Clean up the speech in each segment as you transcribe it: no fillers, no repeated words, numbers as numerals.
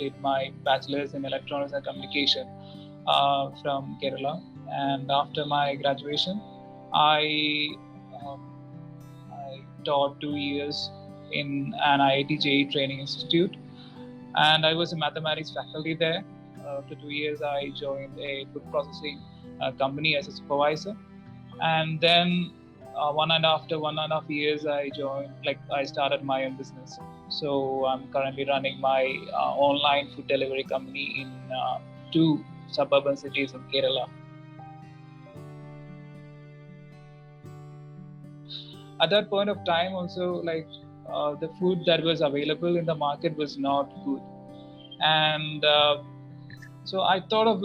did my bachelor's in electronics and communication from Kerala. And after my graduation, I taught 2 years in an IIT JEE training institute, and I was a mathematics faculty there. After 2 years, I joined a food processing company as a supervisor, and then after 1.5 years, I started my own business. So I'm currently running my online food delivery company in 2 suburban cities in Kerala. At that point of time, also the food that was available in the market was not good, and so I thought of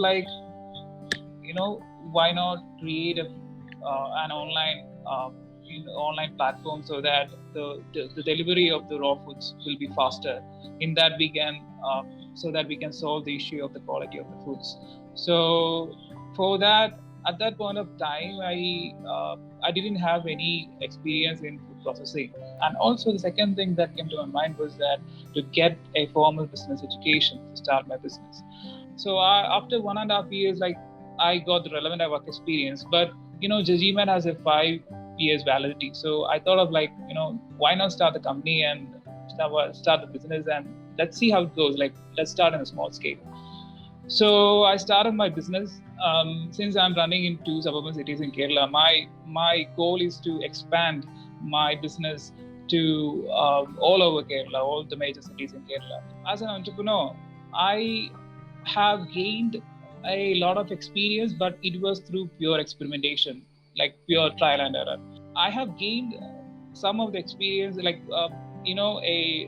why not create an online platform so that the delivery of the raw foods will be faster. In that we can solve the issue of the quality of the foods. So for that, at that point of time, I didn't have any experience in food processing. And also the second thing that came to my mind was that to get a formal business education to start my business. So after 1.5 years, I got the relevant work experience, but GMAT has a 5 years validity. So I thought of why not start the company and start the business, and let's see how it goes. Let's start on a small scale. So I started my business. Since I'm running in 2 suburban cities in Kerala, my goal is to expand my business to all over Kerala, all the major cities in Kerala. As an entrepreneur, I have gained a lot of experience, but it was through pure experimentation, pure trial and error. I have gained some of the experience, a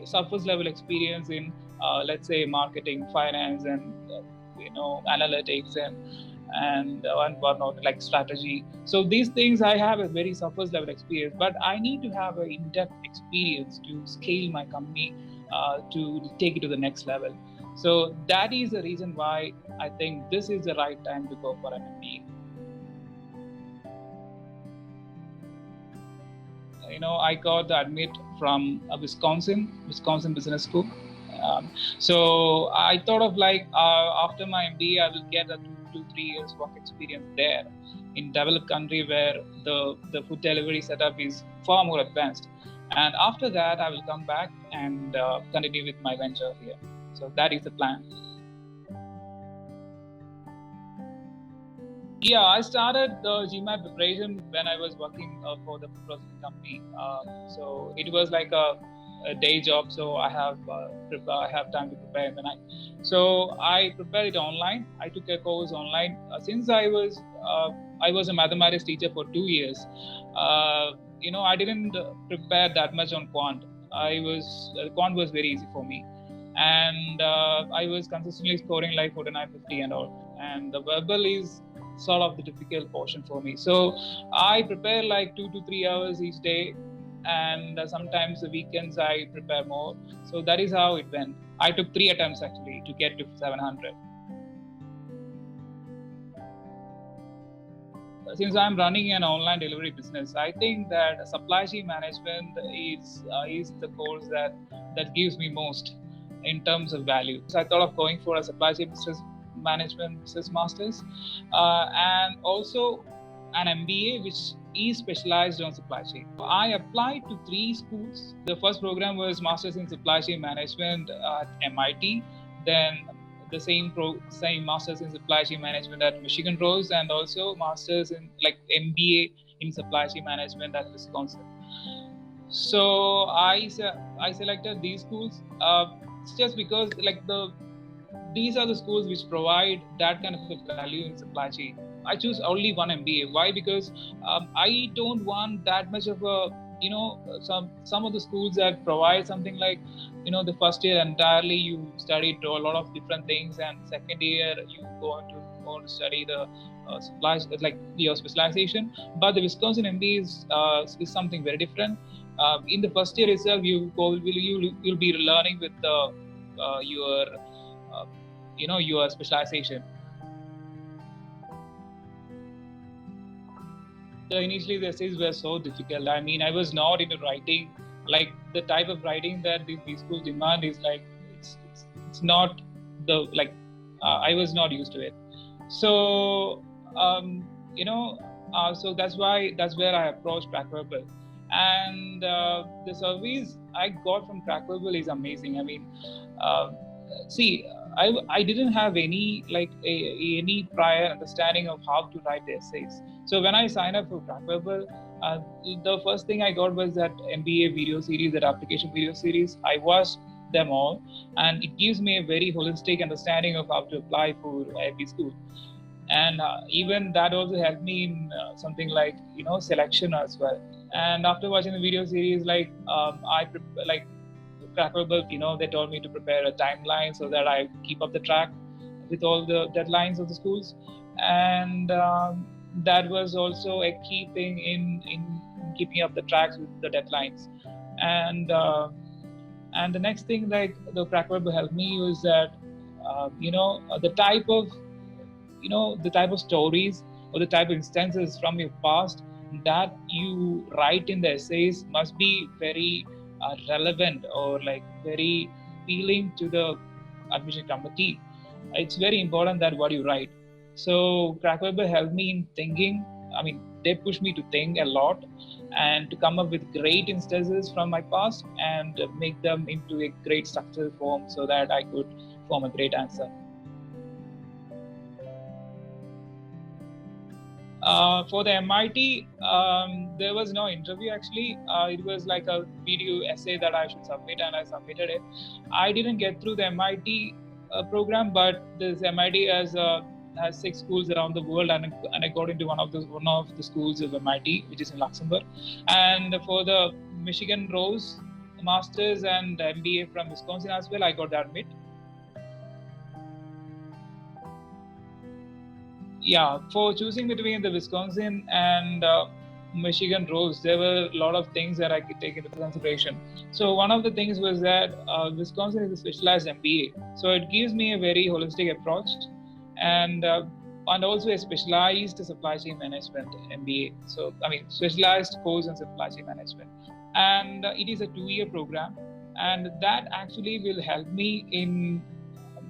surface level experience in, let's say, marketing, finance, and analytics and whatnot, like strategy. So these things I have a very surface level experience, but I need to have an in-depth experience to scale my company, to take it to the next level. So that is the reason why I think this is the right time to go for an MBA. I got the admit from Wisconsin Business School. So I thought of after my MBA, I will get a 2 to 3 years work experience there in developed country where the food delivery setup is far more advanced. And after that, I will come back and continue with my venture here. So that is the plan. Yeah, I started the GMAT preparation when I was working for the food processing company. So it was like a day job, so I have time to prepare in the night. So I prepared it online. I took a course online. Since I was a mathematics teacher for 2 years, I didn't prepare that much on quant. Quant was very easy for me, and I was consistently scoring 49, 50 and all. And the verbal is sort of the difficult portion for me. So I prepare 2 to 3 hours each day, and sometimes the weekends I prepare more. So that is how it went. I took 3 attempts actually to get to 700. Since I'm running an online delivery business, I think that supply chain management is the course that gives me most in terms of value. So I thought of going for a supply chain business management business masters, and also an MBA which is specialized on supply chain. I applied to 3 schools. The first program was Masters in Supply Chain Management at MIT, then the same Masters in Supply Chain Management at Michigan Rose, and also Masters in MBA in Supply Chain Management at Wisconsin. So I selected these schools just because these are the schools which provide that kind of a value in supply chain. I choose only one MBA. Why? Because I don't want that much of a, some of the schools that provide something the first year entirely you study a lot of different things, and second year you go on to study the your specialization. But the Wisconsin MBA is something very different. In the first year itself, you'll be learning with your specialization. Initially, the essays were so difficult. I mean, I was not into writing. The type of writing that these schools demand is it's not I was not used to it. So so that's where I approached Crackverbal, and the service I got from Crackverbal is amazing. I mean, uh, see, I didn't have any any prior understanding of how to write essays. So when I signed up for Crackverbal, the first thing I got was that MBA video series, that application video series. I watched them all, and it gives me a very holistic understanding of how to apply for IIM school. And even that also helped me in something like selection as well. And after watching the video series, Crackverbal, they told me to prepare a timeline so that I keep up the track with all the deadlines of the schools. And that was also a key thing in keeping up the tracks with the deadlines. And the next thing, like the Crackverbal helped me, was that the type of stories or the type of instances from your past that you write in the essays must be very relevant or like very appealing to the admission committee. It's very important that what you write. So Crackverbal helped me in thinking. I mean, they pushed me to think a lot and to come up with great instances from my past and make them into a great structured form so that I could form a great answer. For the MIT, there was no interview actually. It was like a video essay that I should submit, and I submitted it. I didn't get through the MIT program, but this MIT has 6 schools around the world, and I got into one of the schools of MIT, which is in Luxembourg. And for the Michigan Rose Masters and MBA from Wisconsin as well, I got the admit. Yeah, for choosing between the Wisconsin and Michigan Rose, there were a lot of things that I could take into consideration. So one of the things was that Wisconsin is a specialized MBA, so it gives me a very holistic approach, and also a specialized supply chain management MBA. So I mean, specialized course in supply chain management, and it is a 2-year program, and that actually will help me in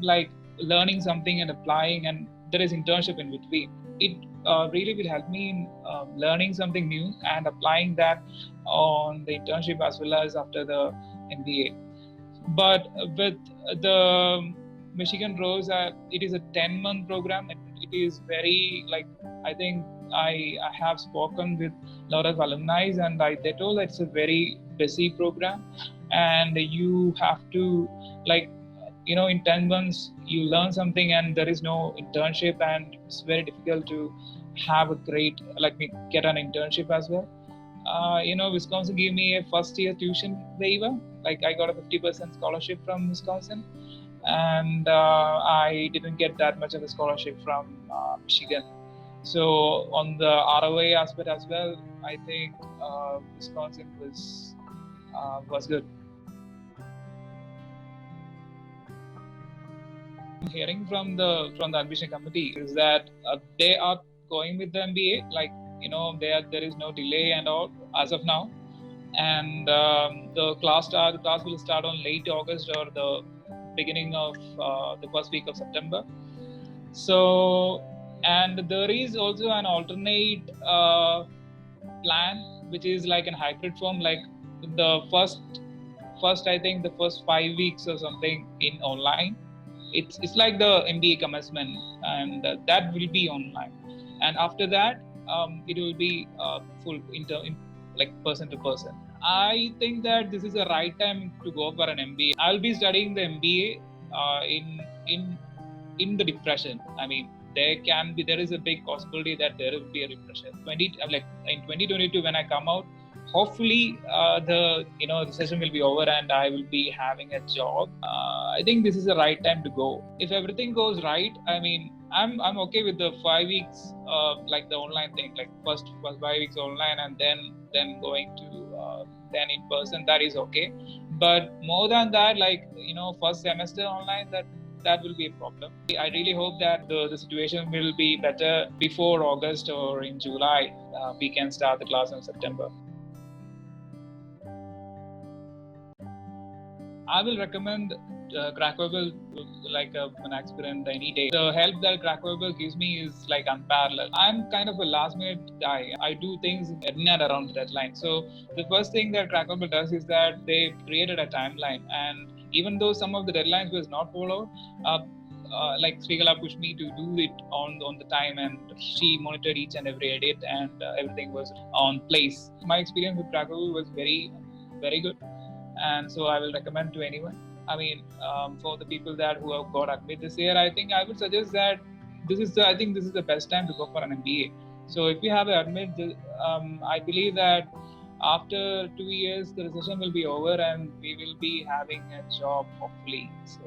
like learning something and applying, and there is internship in between. It really will help me in learning something new and applying that on the internship as well as after the MBA. But with the Michigan Rose, it is a 10-month program. It is very I think I have spoken with a lot of alumni, and they told that it's a very busy program, and you have to in 10 months you learn something and there is no internship, and it's very difficult to have a great get an internship as well. Wisconsin gave me a first year tuition waiver. I got a 50% scholarship from Wisconsin, and I didn't get that much of a scholarship from Michigan. So on the ROA aspect as well, I think Wisconsin was good. Hearing from the admission committee is that they are going with the MBA. There is no delay and all as of now, and the class will start on late August or the beginning of the first week of September. So, and there is also an alternate plan, which is like a hybrid form. The first I think the first 5 weeks or something in online. It's like the MBA commencement, and that will be online, and after that it will be full person to person. I think that this is the right time to go for an MBA. I'll be studying the MBA in the depression. I mean, there is a big possibility that there will be a depression. In 2022 when I come out, hopefully the session will be over and I will be having a job. I think this is the right time to go. If everything goes right, I mean, I'm okay with the 5 weeks the online thing, first 5 weeks online and then going to then in person. That is okay, but more than that, first semester online, that will be a problem. I really hope that the situation will be better before August or in July. We can start the class in September. I will recommend Crackverbal, like an aspirant any day. The help that Crackverbal gives me is like unparalleled. I'm kind of a last minute guy. I do things in and around the deadline. So the first thing that Crackverbal does is that they created a timeline, and even though some of the deadlines was not followed, like Srikala pushed me to do it on the time, and she monitored each and every edit, and everything was on place. My experience with Crackverbal was very, very good, and so I will recommend to anyone. I mean, for the people that who have got admit this year, I think I would suggest that I think this is the best time to go for an MBA. So if you have an admit, I believe that after 2 years the recession will be over and we will be having a job hopefully. So